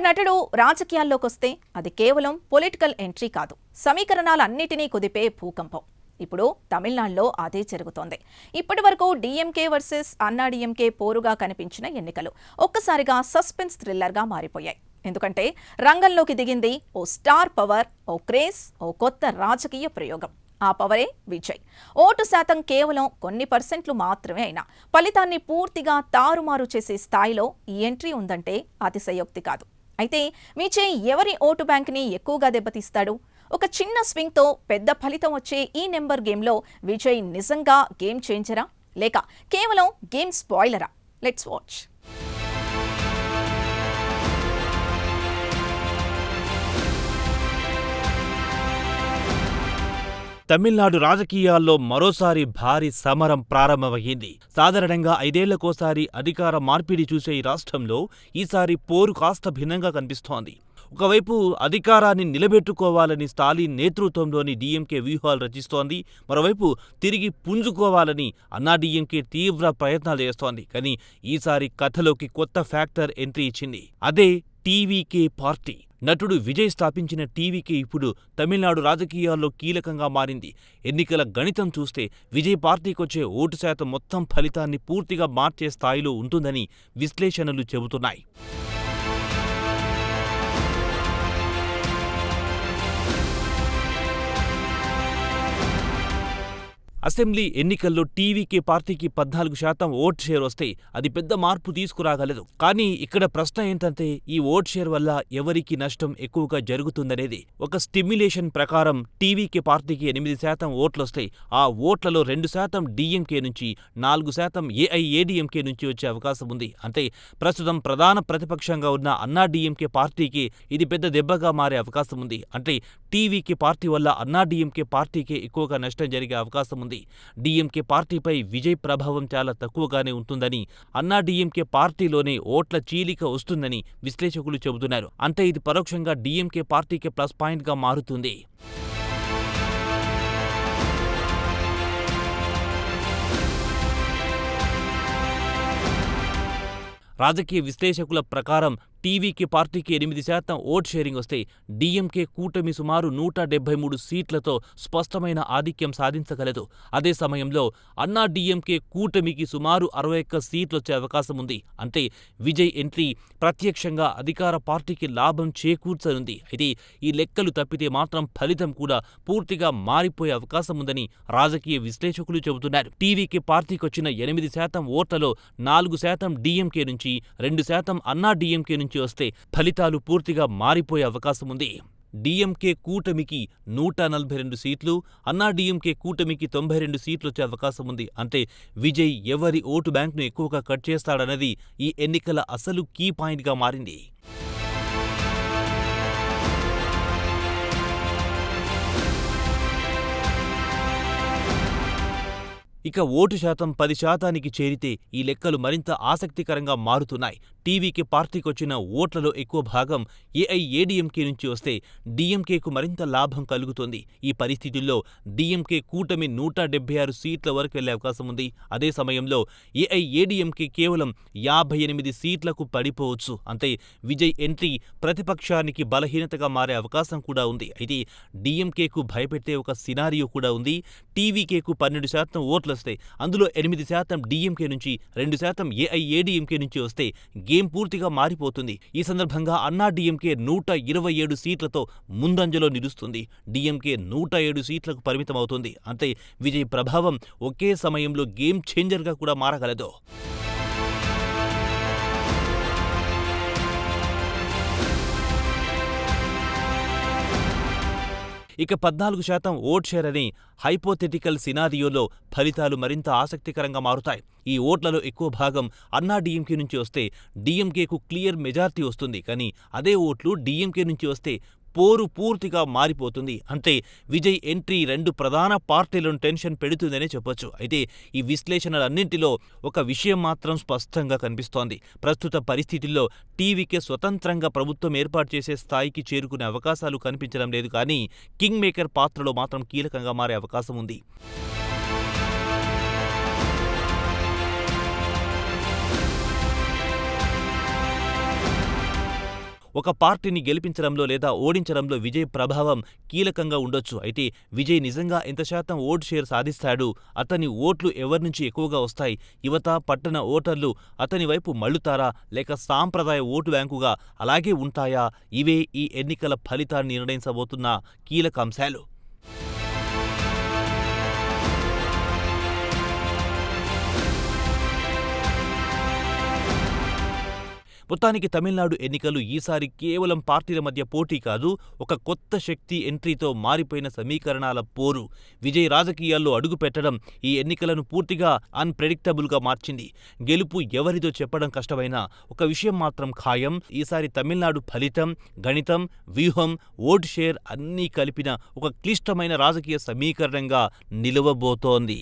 నటుడు రాజకీయాల్లోకొస్తే అది కేవలం పొలిటికల్ ఎంట్రీ కాదు, సమీకరణాలన్నిటినీ కుదిపే భూకంపం. ఇప్పుడు తమిళనాడులో అదే జరుగుతోంది. ఇప్పటి వరకు డీఎంకే వర్సెస్ అన్నాడీఎంకే పోరుగా కనిపించిన ఎన్నికలు ఒక్కసారిగా సస్పెన్స్ థ్రిల్లర్గా మారిపోయాయి. ఎందుకంటే రంగంలోకి దిగింది ఓ స్టార్ పవర్, ఓ క్రేజ్, ఓ కొత్త రాజకీయ ప్రయోగం. ఆ పవరే విజయ్. ఓటు శాతం కేవలం కొన్ని పర్సెంట్లు మాత్రమే అయినా ఫలితాన్ని పూర్తిగా తారుమారు చేసే స్థాయిలో ఈ ఎంట్రీ ఉందంటే అతిశయోక్తి కాదు. అయితే విజయ్ ఎవరి ఓటు బ్యాంక్ని ఎక్కువగా దెబ్బతీస్తాడు? ఒక చిన్న స్వింగ్తో పెద్ద ఫలితం వచ్చే ఈ నెంబర్ గేమ్లో విజయ్ నిజంగా గేమ్ చేంజరా లేక కేవలం గేమ్ స్పాయిలరా? Let's watch. తమిళనాడు రాజకీయాల్లో మరోసారి భారీ సమరం ప్రారంభమయ్యింది. సాధారణంగా 5 ఏళ్లకోసారి అధికార మార్పిడి చూసే ఈ రాష్ట్రంలో ఈసారి పోరు కాస్త భిన్నంగా కనిపిస్తోంది. ఒకవైపు అధికారాన్ని నిలబెట్టుకోవాలని స్టాలిన్ నేతృత్వంలోని డీఎంకే వ్యూహాలు రచిస్తోంది. మరోవైపు తిరిగి పుంజుకోవాలని అన్నాడీఎంకే తీవ్ర ప్రయత్నాలు చేస్తోంది. కానీ ఈసారి కథలోకి కొత్త ఫ్యాక్టర్ ఎంట్రీ ఇచ్చింది. అదే టీవీకే పార్టీ. నటుడు విజయ్ స్థాపించిన టీవీకే ఇప్పుడు తమిళనాడు రాజకీయాల్లో కీలకంగా మారింది. ఎన్నికల గణితం చూస్తే విజయ్ పార్టీకొచ్చే ఓటు శాతం మొత్తం ఫలితాన్ని పూర్తిగా మార్చే స్థాయిలో ఉంటుందని విశ్లేషణలు చెబుతున్నాయి. అసెంబ్లీ ఎన్నికల్లో టీవీకే పార్టీకి 14% ఓట్ షేర్ వస్తే అది పెద్ద మార్పు తీసుకురాగలదు. కానీ ఇక్కడ ప్రశ్న ఏంటంటే ఈ ఓట్ షేర్ వల్ల ఎవరికి నష్టం ఎక్కువగా జరుగుతుందనేది. ఒక స్టిమ్యులేషన్ ప్రకారం టీవీకే పార్టీకి 8% ఓట్లొస్తే ఆ ఓట్లలో 2% డీఎంకే నుంచి, 4% ఏఐఏడీఎంకే నుంచి వచ్చే అవకాశం ఉంది. అంటే ప్రస్తుతం ప్రధాన ప్రతిపక్షంగా ఉన్న అన్నాడీఎంకే పార్టీకి ఇది పెద్ద దెబ్బగా మారే అవకాశం ఉంది. అంటే టీవీకే పార్టీ వల్ల అన్నాడీఎంకే పార్టీకే ఎక్కువగా నష్టం జరిగే అవకాశం ఉంది. డీఎంకే పార్టీపై విజయ్ ప్రభావం చాలా తక్కువగానే ఉంటుందని, అన్నాడీఎంకే పార్టీలోనే ఓట్ల చీలిక వస్తుందని విశ్లేషకులు చెబుతున్నారు. అంటే ఇది పరోక్షంగా డీఎంకే పార్టీకి ప్లస్ పాయింట్గా మారుతుంది. రాజకీయ విశ్లేషకుల ప్రకారం టీవీకే పార్టీకి 8% ఓట్ షేరింగ్ వస్తే డీఎంకే కూటమి సుమారు 173 సీట్లతో స్పష్టమైన ఆధిక్యం సాధించగలదు. అదే సమయంలో అన్నాడీఎంకే కూటమికి సుమారు 61 సీట్లొచ్చే అవకాశం ఉంది. అంటే విజయ్ ఎంట్రీ ప్రత్యక్షంగా అధికార పార్టీకి లాభం చేకూర్చనుంది. అయితే ఈ లెక్కలు తప్పితే మాత్రం ఫలితం కూడా పూర్తిగా మారిపోయే అవకాశం ఉందని రాజకీయ విశ్లేషకులు చెబుతున్నారు. టీవీకే పార్టీకొచ్చిన 8% ఓట్లలో 4% డీఎంకే నుంచి, 2% అన్నాడీఎంకే నుంచి వస్తే ఫలితాలు పూర్తిగా మారిపోయే అవకాశం ఉంది. డీఎంకే కూటమికి 142 సీట్లు, అన్నాడీఎంకే కూటమికి 92 సీట్లొచ్చే అవకాశం ఉంది. అంటే విజయ్ ఎవరి ఓటు బ్యాంక్ను ఎక్కువగా కట్ చేస్తాడన్నది ఈ ఎన్నికల అసలు కీ పాయింట్గా మారింది. ఇక ఓటు శాతం 10%కి చేరితే ఈ లెక్కలు మరింత ఆసక్తికరంగా మారుతున్నాయి. టీవీకే పార్టీకొచ్చిన ఓట్లలో ఎక్కువ భాగం ఏఐఏడీఎంకే నుంచి వస్తే డీఎంకేకు మరింత లాభం కలుగుతుంది. ఈ పరిస్థితుల్లో డీఎంకే కూటమి 176 సీట్ల వరకు వెళ్లే అవకాశం ఉంది. అదే సమయంలో ఏఐఏడీఎంకే కేవలం 58 సీట్లకు పడిపోవచ్చు. అంటే విజయ్ ఎంట్రీ ప్రతిపక్షానికి బలహీనతగా మారే అవకాశం కూడా ఉంది. అయితే డీఎంకేకు భయపెట్టే ఒక సినారియో కూడా ఉంది. టీవీకేకు 12% ఓట్లొస్తే అందులో 8% డీఎంకే నుంచి, 2% ఏఐఏడీఎంకే నుంచి వస్తే గేమ్ పూర్తిగా మారిపోతుంది. ఈ సందర్భంగా అన్నాడీఎంకే 127 సీట్లతో ముందంజలో నిలుస్తుంది. డీఎంకే 107 సీట్లకు పరిమితమవుతుంది. అంటే విజయ్ ప్రభావం ఒకే సమయంలో గేమ్ చేంజర్గా కూడా మారగలదు. ఇక 14% ఓట్ షేర్ అనే హైపోథెటికల్ సినారియోలో ఫలితాలు మరింత ఆసక్తికరంగా మారుతాయి. ఈ ఓట్లలో ఎక్కువ భాగం అన్నాడీఎంకే నుంచి వస్తే డీఎంకేకు క్లియర్ మెజార్టీ వస్తుంది. కానీ అదే ఓట్లు డీఎంకే నుంచి వస్తే పోరు పూర్తిగా మారిపోతుంది. అంటే విజయ్ ఎంట్రీ 2 ప్రధాన పార్టీలను టెన్షన్ పెడుతుందనే చెప్పొచ్చు. అయితే ఈ విశ్లేషణలన్నింటిలో ఒక విషయం మాత్రం స్పష్టంగా కనిపిస్తోంది. ప్రస్తుత పరిస్థితుల్లో టీవీకే స్వతంత్రంగా ప్రభుత్వం ఏర్పాటు చేసే స్థాయికి చేరుకునే అవకాశాలు కనిపించడం లేదు. కానీ కింగ్ మేకర్ పాత్రలో మాత్రం కీలకంగా మారే అవకాశం ఉంది. ఒక పార్టీని గెలిపించడంలో లేదా ఓడించడంలో విజయ్ ప్రభావం కీలకంగా ఉండొచ్చు. అయితే విజయ్ నిజంగా ఎంత శాతం ఓటు షేర్ సాధిస్తాడు, అతని ఓట్లు ఎవరి నుంచి ఎక్కువగా వస్తాయి, యువత పట్టణ ఓటర్లు అతని వైపు మళ్లుతారా లేక సాంప్రదాయ ఓటు బ్యాంకుగా అలాగే ఉంటాయా? ఇవే ఈ ఎన్నికల ఫలితాన్ని నిర్ణయించబోతున్న కీలక అంశాలు. మొత్తానికి తమిళనాడు ఎన్నికలు ఈసారి కేవలం పార్టీల మధ్య పోటీ కాదు, ఒక కొత్త శక్తి ఎంట్రీతో మారిపోయిన సమీకరణాల పోరు. విజయ్ రాజకీయాల్లో అడుగుపెట్టడం ఈ ఎన్నికలను పూర్తిగా అన్ప్రెడిక్టబుల్గా మార్చింది. గెలుపు ఎవరిదో చెప్పడం కష్టమైనా ఒక విషయం మాత్రం ఖాయం, ఈసారి తమిళనాడు ఫలితం, గణితం, వ్యూహం, ఓటు షేర్ అన్నీ కలిపిన ఒక క్లిష్టమైన రాజకీయ సమీకరణంగా నిలవబోతోంది.